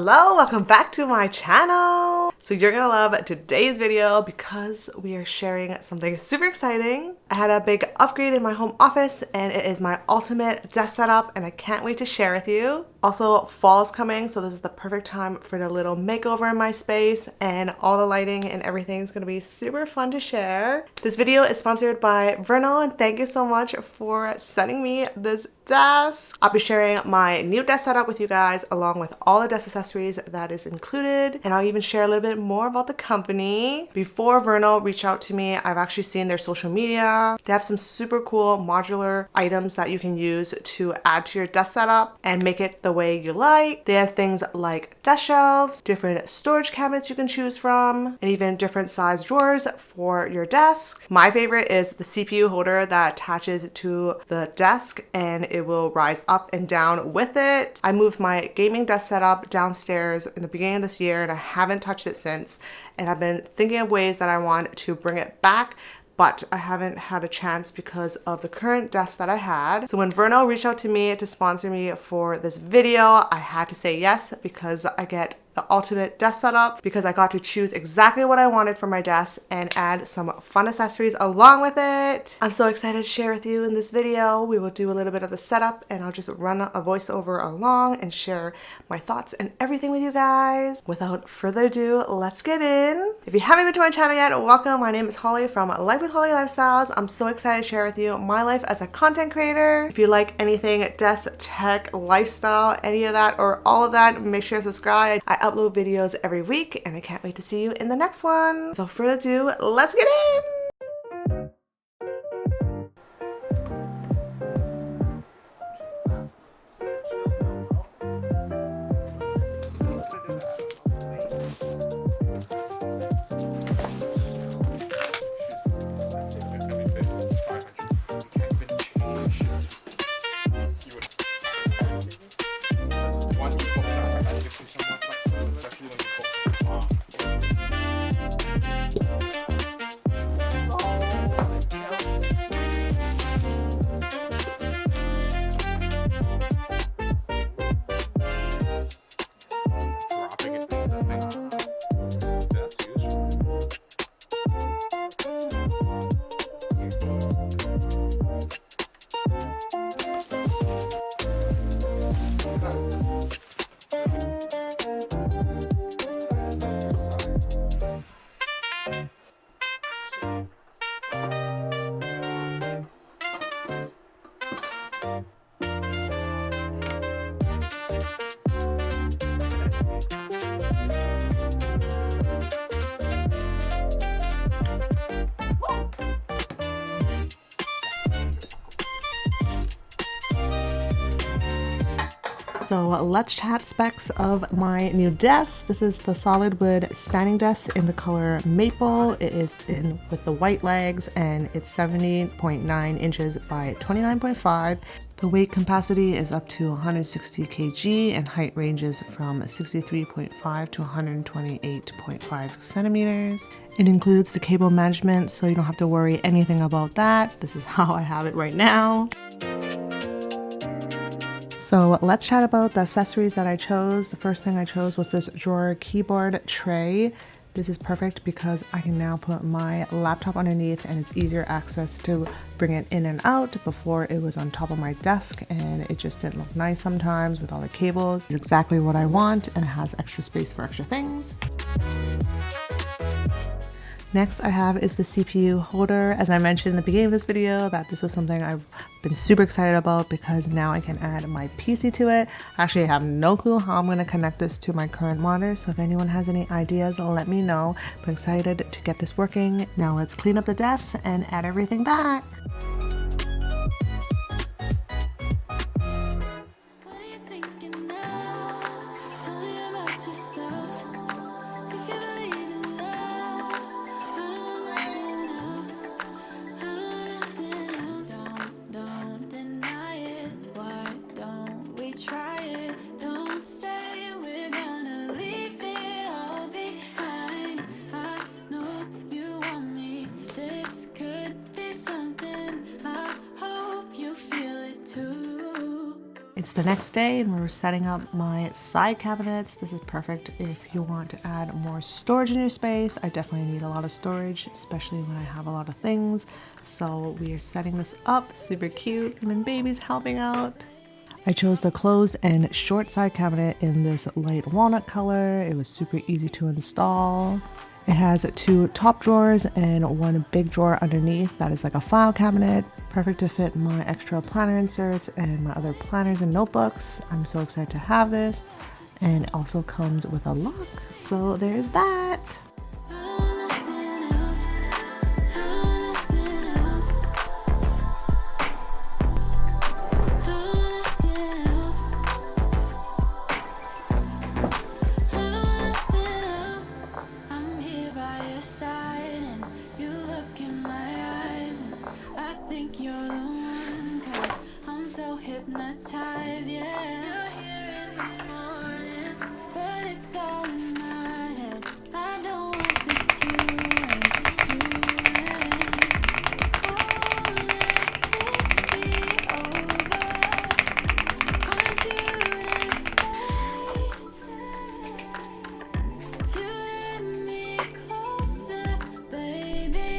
Hello, welcome back to my channel. So you're gonna love today's video because we are sharing something super exciting. I had a big upgrade in my home office and it is my ultimate desk setup and I can't wait to share with you. Also, fall is coming, so this is the perfect time for the little makeover in my space, and all the lighting and everything is gonna be super fun to share. This video is sponsored by Vernal, and thank you so much for sending me this desk. I'll be sharing my new desk setup with you guys along with all the desk accessories that is included, and I'll even share a little bit more about the company. Before Vernal reached out to me, I've actually seen their social media. They have some super cool modular items that you can use to add to your desk setup and make it the way you like. They have things like desk shelves, different storage cabinets you can choose from, and even different size drawers for your desk. My favorite is the CPU holder that attaches to the desk and it will rise up and down with it. I moved my gaming desk setup downstairs in the beginning of this year and I haven't touched it since, and I've been thinking of ways that I want to bring it back, but I haven't had a chance because of the current desk that I had. So when Vernal reached out to me to sponsor me for this video, I had to say yes because I get the ultimate desk setup, because I got to choose exactly what I wanted for my desk and add some fun accessories along with it. I'm so excited to share with you in this video. We will do a little bit of the setup and I'll just run a voiceover along and share my thoughts and everything with you guys. Without further ado, let's get in. If you haven't been to my channel yet, welcome. My name is Holly from Life with Holly Lifestyles. I'm so excited to share with you my life as a content creator. If you like anything desk, tech, lifestyle, any of that or all of that, make sure to subscribe. I upload videos every week and I can't wait to see you in the next one. Without further ado, let's get in! So let's chat specs of my new desk. This is the solid wood standing desk in the color maple. It is in with the white legs and it's 70.9 inches by 29.5. The weight capacity is up to 160 kg and height ranges from 63.5 to 128.5 centimeters. It includes the cable management, so you don't have to worry anything about that. This is how I have it right now. So let's chat about the accessories that I chose. The first thing I chose was this drawer keyboard tray. This is perfect because I can now put my laptop underneath and it's easier access to bring it in and out. Before it was on top of my desk and it just didn't look nice sometimes with all the cables. It's exactly what I want and it has extra space for extra things. Next I have is the CPU holder. As I mentioned in the beginning of this video, that this was something I've been super excited about because now I can add my PC to it. Actually, I have no clue how I'm going to connect this to my current monitor, so if anyone has any ideas, let me know. I'm excited to get this working. Now let's clean up the desk and add everything back. It's the next day and we're setting up my side cabinets. This is perfect if you want to add more storage in your space. I definitely need a lot of storage, especially when I have a lot of things. So we are setting this up, super cute, and then baby's helping out. I chose the closed and short side cabinet in this light walnut color. It was super easy to install. It has 2 top drawers and 1 big drawer underneath that is like a file cabinet. Perfect to fit my extra planner inserts and my other planners and notebooks. I'm so excited to have this. And it also comes with a lock. So there's that. Hypnotized, yeah. You're here in the morning, but it's all in my head. I don't want this to end, Oh, let this be over. Want you to stay. If you let me closer, baby,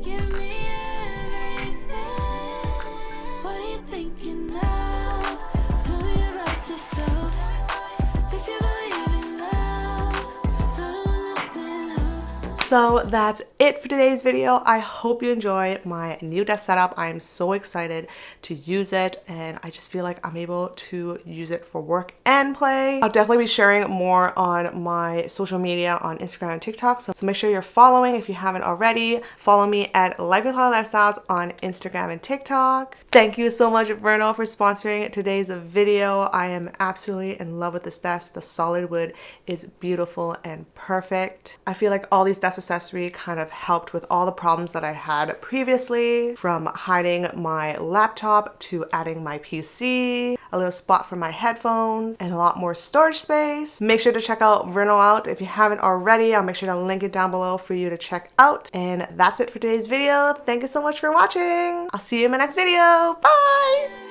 give me everything. What are you thinking now? So that's it for today's video. I hope you enjoy my new desk setup. I am so excited to use it and I just feel like I'm able to use it for work and play. I'll definitely be sharing more on my social media on Instagram and TikTok. So make sure you're following if you haven't already. Follow me at Life with Holly Lifestyles on Instagram and TikTok. Thank you so much, Vernal, for sponsoring today's video. I am absolutely in love with this desk. The solid wood is beautiful and perfect. I feel like all these desk accessory kind of helped with all the problems that I had previously, from hiding my laptop to adding my PC, a little spot for my headphones, and a lot more storage space. Make sure to check out Vernal out if you haven't already. I'll make sure to link it down below for you to check out. And that's it for today's video. Thank you so much for watching. I'll see you in my next video. Bye!